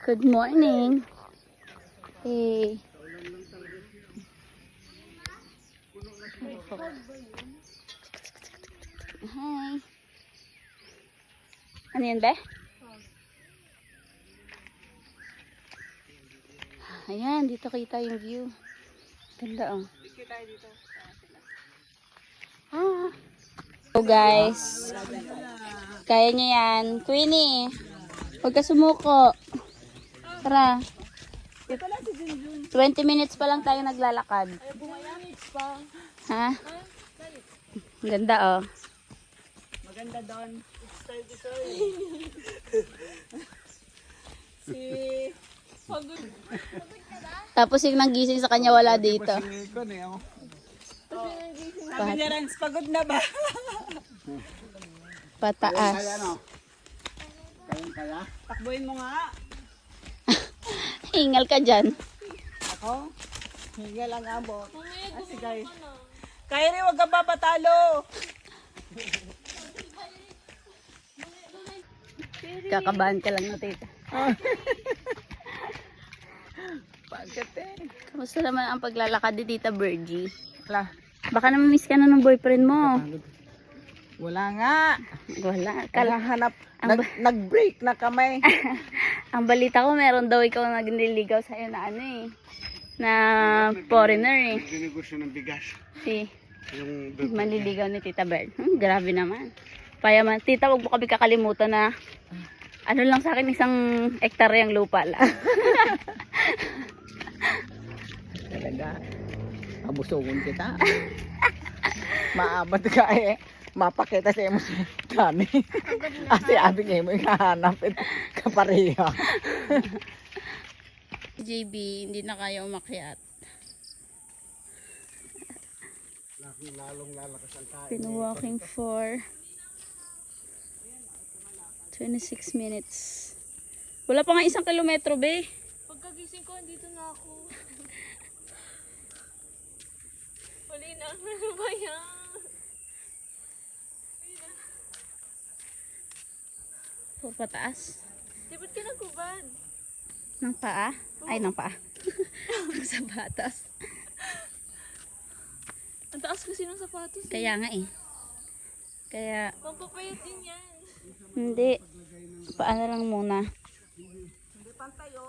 Good morning. Hey. Hi. Ano yan ba? Ayan, dito kita yung view. Ganda oh. Ah. So guys, kaya nyo yan. Queenie, huwag ka sumuko. Tara. 20 minutes pa lang tayo naglalakad. Ha? Ganda oh. Maganda doon. Si Pagod. Tapos yung nanggising sa kanya wala dito. Sabi niya Rans, pagod na ba? Pataas. Takbuhin mo nga. Hingal ka dyan. Ako? Higa lang abo. Kasi guys. Kaya rin wag ka ba patalo? Kakabahan ka lang na tita. Bakit eh? Kamusta naman ang paglalakad ni Tita Virgie? Wala. Baka namimiss ka na ng boyfriend mo. Wala nga. Wala. Kalahanap. Nag-break na kami. Ang balita ko meron daw ikaw nagniligaw sa'yo na ano eh. Na foreigner eh. Dinegosyo ng bigas. Si Yung manliligaw ni Tita Bert. Grabe naman. Payaman. Tita, wag mo kami kakalimutan na ano lang sa akin isang hektaryang lupa lang. Talaga. Abusugon kita. Maabat ka eh. Mapakita sa mo si Dani. Kasi abing mo yung hahanapin kapareha. JB, hindi na kaya umakyat. lalong lalakas ang tayo. Been walking for 26 minutes. Wala pa nga 1 kilometro, be. Pagkagising ko, andito na ako. Wali na. Ano ba yan? Pataas. Di ba't ka nagubad? Ng paa? Ay, ng paa. Ng sapatos. Ang taas kasi ng sapatos. Kaya nga eh. Kaya, Pampapayat din yan. hindi. Paano lang muna.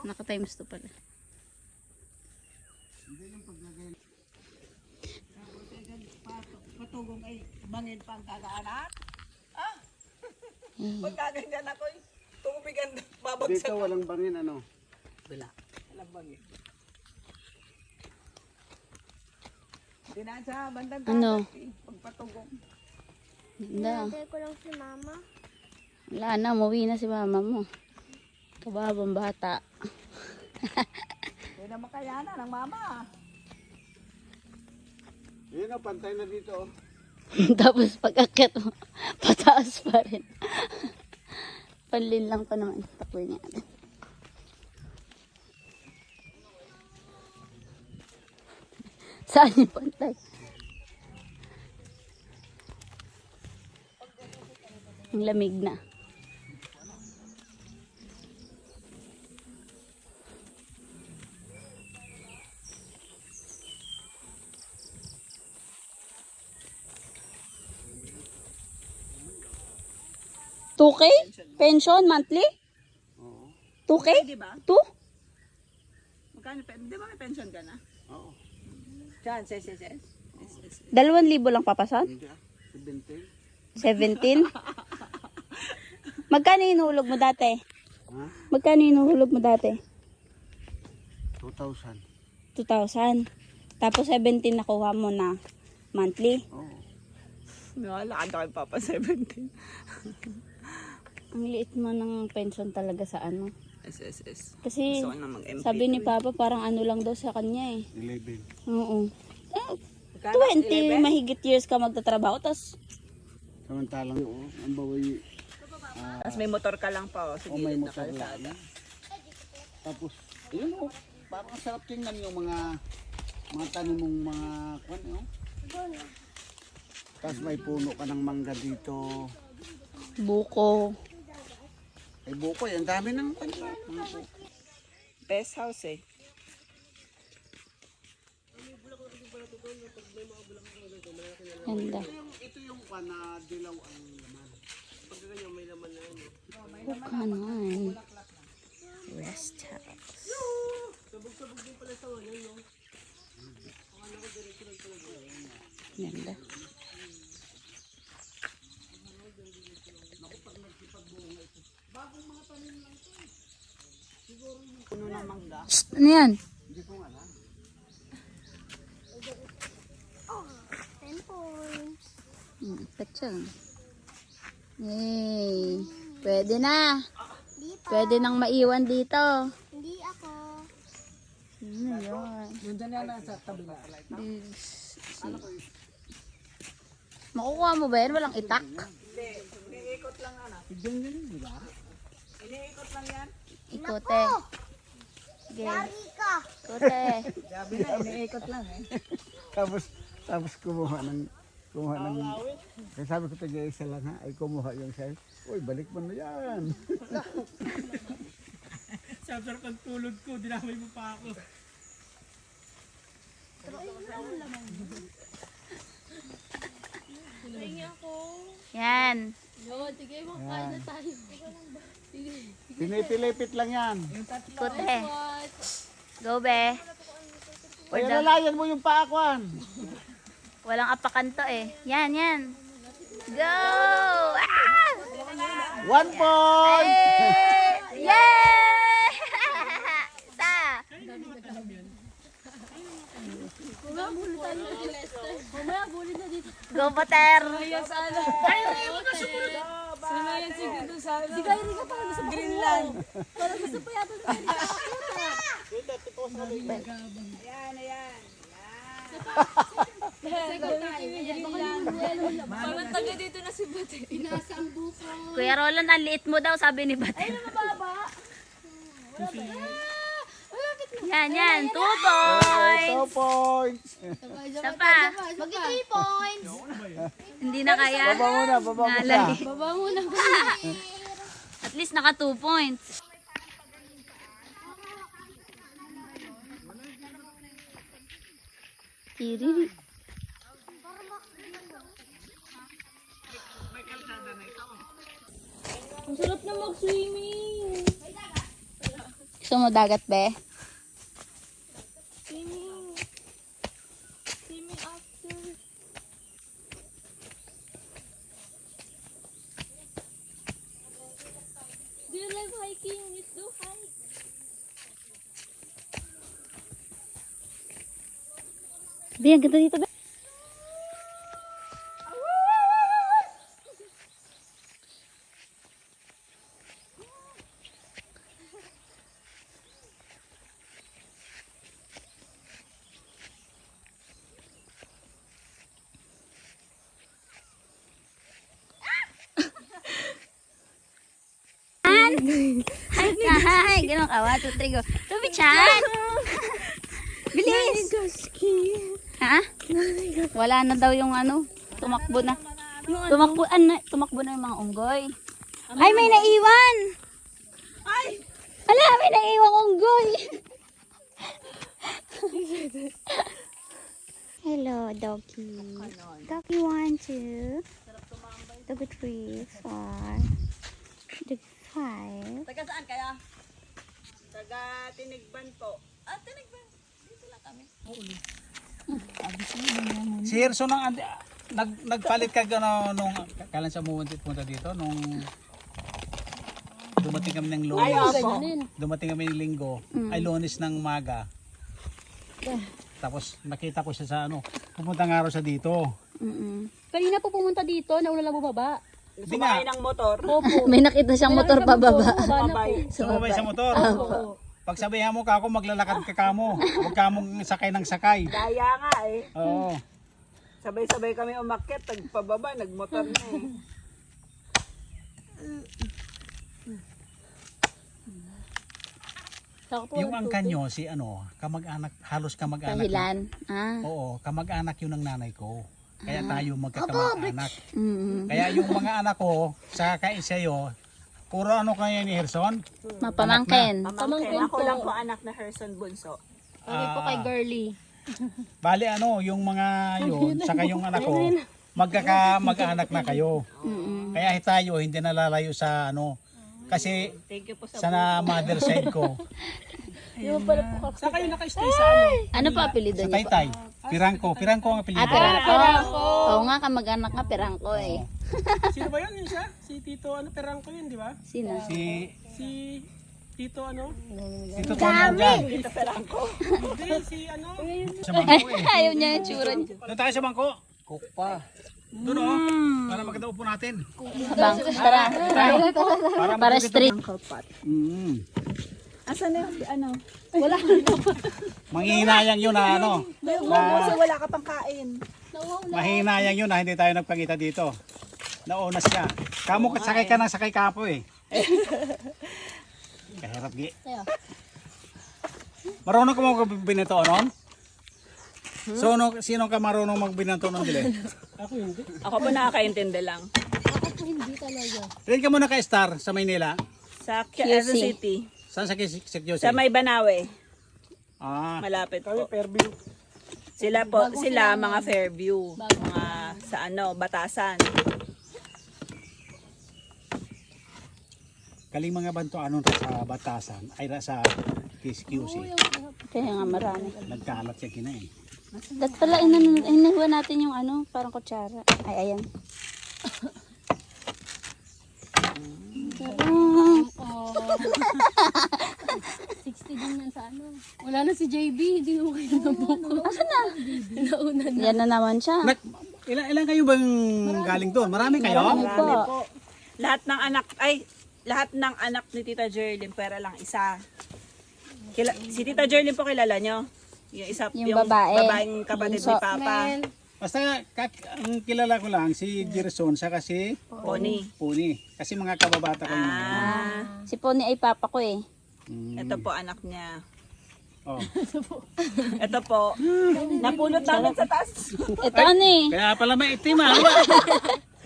Naka times 2 pala. Patugong ay bangin pang kagaanan. Ah! Pagkaganyan ako eh. Tumigan babagsak. Dito walang bangin ano. Wala. Walang bangin. Hindi na sa bandang Ano? pagpatugong. Ganda. Hinatay ko lang si mama. Wala na, umuwi na si mama mo. Kababang bata. Hindi na makayana ng mama. Yun o, pantay na dito oh. Tapos pag-akyat mo, pataas pa rin. Panlin lang pa naman. Tapoy niya. Saan yung pantay? Ang lamig na. $2K? Pension monthly? Oo. 2K? Di ba? 2? Magkano? Di ba may pension ka na? Oo. Diyan, SSS. 2,000 lang papasan? Hindi ah. 17. 17? Magkano inuhulog mo dati? Ha? Magkano inuhulog mo dati? 2,000. 2,000. Tapos 17 nakuha mo na monthly. Oo. Nakalakan ka kay Papa 17. Ang liit mo ng pension talaga sa ano. SSS. Kasi Gusto ko na mag-MP. sabi ni Papa parang ano lang daw sa kanya eh. 11. Oo. 20 mahigit years ka magtatrabaho tapos Samantalang ang baway Tapos may motor ka lang pa. Oh. Sige, o may na motor kalsada. lang. Tapos, yun o, parang sarap tingnan yung mga tanim mong mga kwan o. Tapos may puno ka ng mangga dito. buko. Ay buko, ang dami ng kwan. Mga buko. Pest house eh. Ganda. Ito yung na dilaw ang laman. Bukanan. Rest house. Ganda. Puno ng mangga. Shh, ano yan? Hindi ko alam. 10 points. Petsang. Yay. Pwede na. Dito. Pwede nang maiwan dito. Hindi ako. Yun. Nandun yan nasa kabila. Makukuha mo ba yan? Walang itak? Hindi, iniikot lang anak. Diyan yun, di ba? Iniikot lang yan. Ikote. Sige. Yari ka. Ikote. Sabi na, iniikot lang eh. Tapos kumuha ng kaya sabi ko taga-isa lang ha, ay kumuha yung siya. Uy, balik mo na yan. Sabi pag tulog ko, dinamay mo pa ako. Pahingi ako. Yan. Yo, tigay mo. Kain na tayo. Pinipilipit lang yan. Ikote. Go, be. Ay, alalayan mo yung paakwan. Walang apakan to eh. Yan, yan. Go! Ah! 1 point! Hey! Yay! Isa! Mamaya, bulid na dito. Go, Potter! Sana. Ay, sana yan siguro sana. Si Kyrie ka parang gusto Greenland. Parang gusto pa yata sa Ayan, ayan. Parang taga dito na si Bate. Inasa ang buko. Kuya Roland, ang liit mo daw, sabi ni Bat. Ay, mababa. Yan, yan. 2 points. 2 points. Isa pa. Mag-3 points. Hindi na kaya. Baba muna. Ngalay. Baba muna. At least naka 2 points. Tiriri. Ang sarap na mag-swimming. Gusto mo dagat, be? Swimming. Swimming after. Do you like hiking? Let's do hike. Be, ang ganda dito, be. Hi, ganun ka. 1, 2, 3, go. Ruby-chan! Bilis! Ha? Wala na daw yung ano. Tumakbo na. Tumakbo na yung mga unggoy. Ay, may naiwan! Ay! Ala, may naiwang unggoy! Hello, doggy. Doggy 1, 2. Doggy 3, 4. Doggy 5. Taga saan kaya? Taga Tinigban po. Ah, Tinigban. Dito lang kami. Si Hirso nagpalit ka gano nung kailan siya pumunta dito nung dumating kami ng Ay, Lunes. opo. Dumating kami ng Linggo, ay Lunes ng umaga. Tapos nakita ko siya sa pumunta nga raw siya dito. Kanina po pumunta dito, nauna lang bumaba. Hindi nga, Sumakay ng motor. May nakita siyang motor pababa. Babay. sumabay sa motor. Pagsabihan mo ka ako, maglalakad ka kamo. Huwag ka mong sakay ng sakay. Daya nga eh. Oo. Sabay-sabay kami umakyat. Pababa, nagmotor na eh. Yung angkan nyo, si kamag-anak, halos kamag-anak. Kahilan. Ah. Oo, kamag-anak yun ng nanay ko. Kaya tayo magkakamag-anak. Mm. Kaya yung mga anak ko, sa kaisa yo, Puro ano kayo ni Herson? Mapamangkin. Pamangkin. Ako lang po anak na Herson Bunso. Kami po kay Girly. Bali ano, yung mga yun, saka yung anak ko, mag-anak na kayo. Kaya tayo hindi nalalayo sa ano, kasi Thank you po sa sa mother side ko, Saan kayo naka-stay sa ano? Ano pa apelido sa niyo po? Taytay, Pirangko ang apelyido. Pirangko. Oo nga, kamag-anak nga, Pirangko eh. Sino ba yun? Yun siya? Si Tito ano, Perangko yun, di ba? Sino? Si Tito ano? Tono dyan. Hindi, si ano? Sa bangko eh. Ayaw niya yung tsura niya. Doon tayo sa bangko. Kukpa. Doon o. Para maganda upo natin. Bang, tara. Para street. Asan na yung ano? Manghihinayang yun na ano. Kasi wala ka pang kain. Mahinayang yun na hindi tayo nagpakita dito. Nauna siya. Kamo sakay ka ng sakay kapo eh. Kahirap gi. Marunong ka magbinito nun? So, sino ka marunong magbinito nun dili? Ako po nakakaintindi lang. Rin ka muna ka-star sa Maynila. Sa Quezon QC. City. Saan sa QC? Sa May Banawe. Ah, Malapit Kami, po. Fairview. Sila mga Fairview. Mga sa ano, Batasan. kaling mga banto anon sa Batasan ay sa QC. Kaya nga marami. Nagkalat siya kina eh. Dat pala, inahuwa natin yung ano, parang kutsara. Ay, ayan. Wala na si JB, hindi mo kayo nabuko. Asan na? Nauna na. Yan na naman siya. Ilan kayo bang galing doon? Marami kayo? Marami po. Lahat ng anak ni Tita Jerlyn, pera lang isa. Si Tita Jerlyn po kilala nyo? Yung isa, Yung babae. babaeng kapatid ni Papa. Basta ang kilala ko lang si Gerson sa kasi Pony. Puni. Kasi mga kababata ko yung mga yun. Si Pony ay papa ko eh. Ito po anak niya. Oh. Ito po. Napulot namin sa taas. Ito ano eh. Kaya pala may itim ah.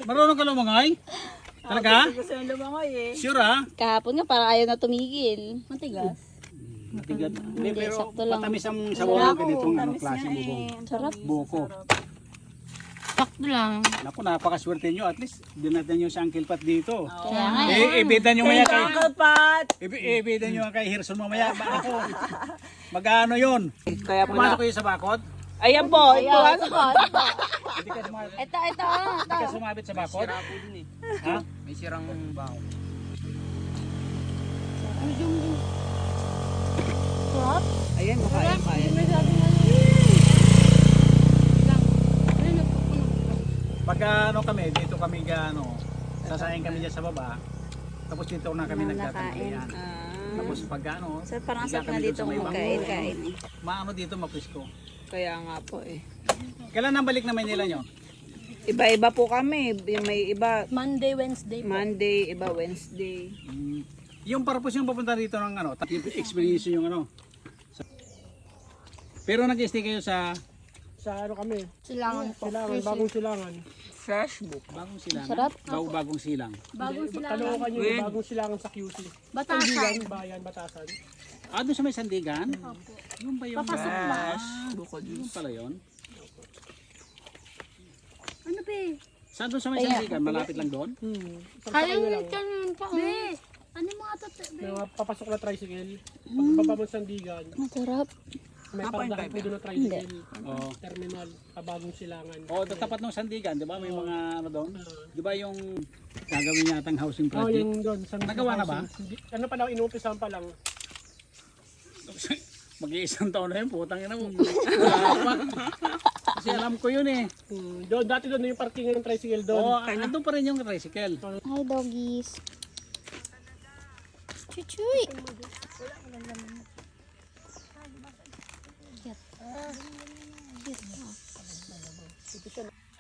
Marunong ka lumangay? Talaga? Gusto nang lumangoy eh. Sure ah? Kahapon nga parang ayaw na tumigil. Matigas. Matigas. Hindi, pero sakto lang. matamis ang sabaw ng ganitong ano, klase bubong. Sarap. Buko. Sakto lang. Naku, napakaswerte nyo. At least, dinatan nyo sa Uncle Pat dito. Kaya nga eh. Ibidan nyo maya Thank you, kay... Uncle Pat. Ibidan nyo kay Hirson mamaya. Ba ako? Mag-ano yun? Kaya po Pumasok na. kayo sa bakod? Ayan po. Ito. Hindi ka sumabit, Ito. hindi ka sumabit sa bakod? Ha? May sirang bao. Ayan, makain. Pag ano kami, dito kami gaano, sasayin kami dyan sa baba. Tapos dito na kami nagtatanggayan. Tapos pag ano, So, parang higa sarap na kami dito doon sa may bangko. magkain-kain eh. Maano dito mapisko. Kaya nga po eh. Kailan ang balik na Maynila nyo? Iba-iba po kami. May iba Monday, Wednesday po. Monday, iba Wednesday. Yung purpose yung papunta dito ng ano, experience yung ano. Pero nag-stay kayo sa Sa ano kami? Silangan po. Silangan, bagong silangan. Fresh book. bagong silang. Sarap. Bagong silang. Bagong silangan. Kalookan yung bagong silangan sa QC. Batasan. Bayan, Batasan. Ah, doon sa may Sandigan? Yung ba yung Fresh. Yung pala yun? Ano ba eh? Saan doon sa may Sandigan? Malapit lang doon? Kaya yung kanon pa. Ano mga totoo? May mga papasok na tricycle. Pagbaba mo sa Sandigan, Masarap. may paradahan po doon na tricycle. Oo. Terminal, bagong silangan. Oh, tapat ng Sandigan, 'di ba? May mga ano doon. 'Di ba yung gagawin yatang housing Oh, project? yung doon. Sa Nagawa na ba? Ano pa lang, inuumpisahan pa lang. Mag-iisang taon na yun, putang ina mo. Wala pa. Kasi alam ko yun eh. Doon, dati doon yung parking ng tricycle doon. Oo, andun pa rin yung tricycle. Hi doggies. Chuchuy.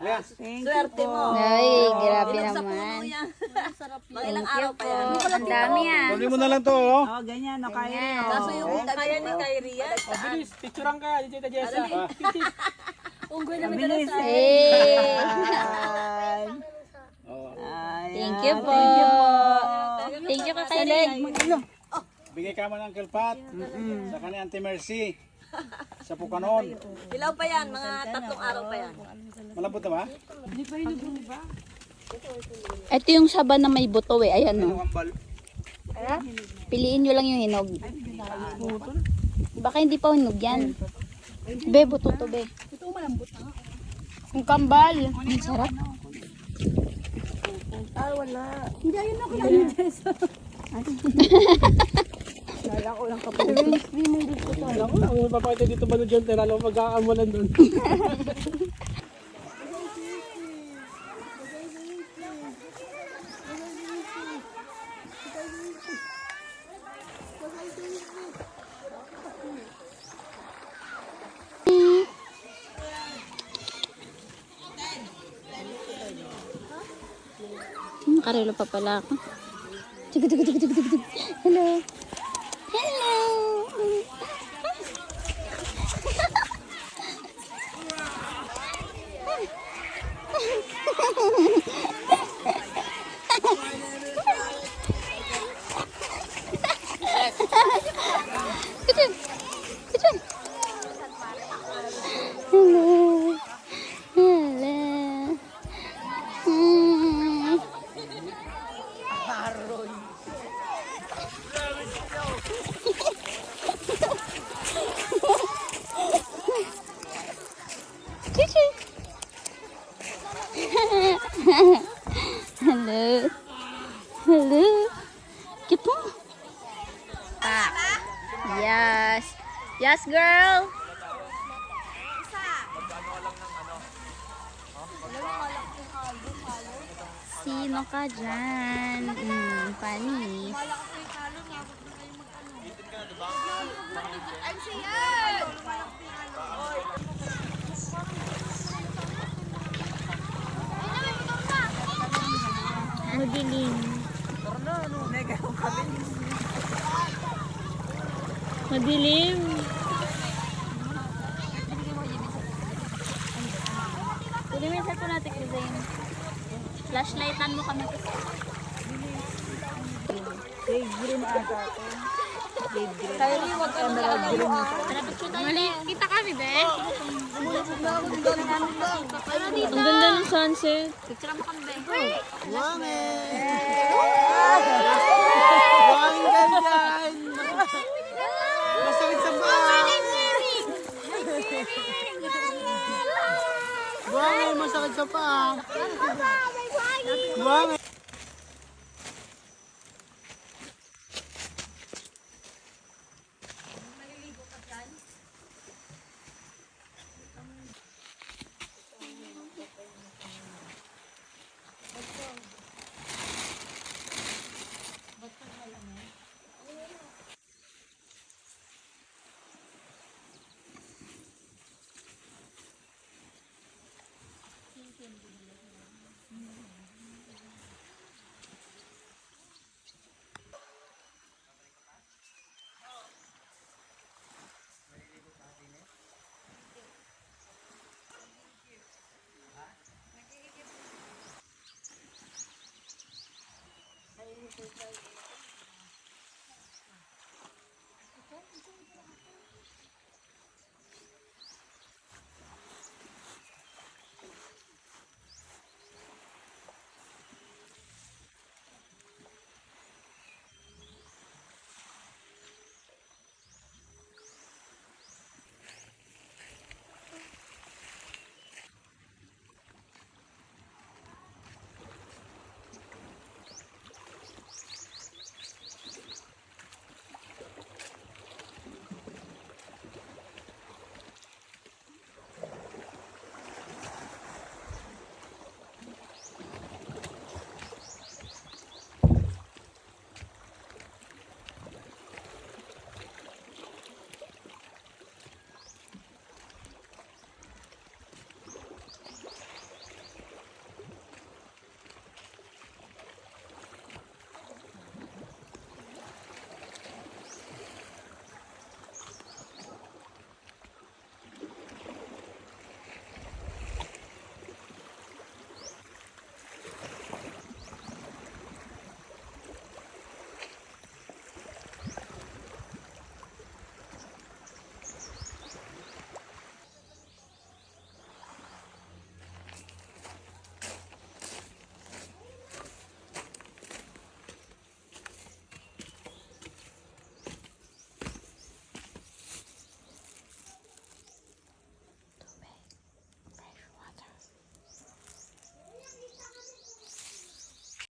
Swerte mo. Ay, grabe naman. Mga ilang araw pa yan. Ang dami ah. Tuloy mo na lang to, oh. Oh, ganyan. No, kaya rin. Kaso yung kaya ni Kyrie yan. Oh, bilis, picturean ka, di Tita Jessa. Unggoy na may Bilis. Hey. Oh. Thank you po. Thank you po. Thank you ka kay Leg. Bigay ka man ng Uncle Pat. Sa kanya Auntie Mercy. Sa Pukanon. Ilaw pa yan, mga 3 araw pa yan. Malambot na ba? Ito yung saba na may buto eh. Ayan o. Kambal. Piliin nyo lang yung hinog. Baka hindi pa hinog yan. Be, buto to be. Ito malambot na. Yung kambal. Ang sarap. Ang mapapakita dito ba na dyan, lalo mag-aamalan doon. Nakarelo pa pala ako. Tig, tig, tig, tig, tig, tig. Hello. Hello. Hello. Hello. Hmm. Chichi. Hello. Hello. Kipo. Yes. Yes, girl. Sino ka dyan? Panis. Madilim. Madilim. Pwede mo yung cellphone natin, Kuzane. Flashlightan mo kami. Mali, kita kami, be. Ang ganda ng sunset. Picture mo kami, be. Masakit sa paa! Buwangin, masakit sa paa! Buwangin!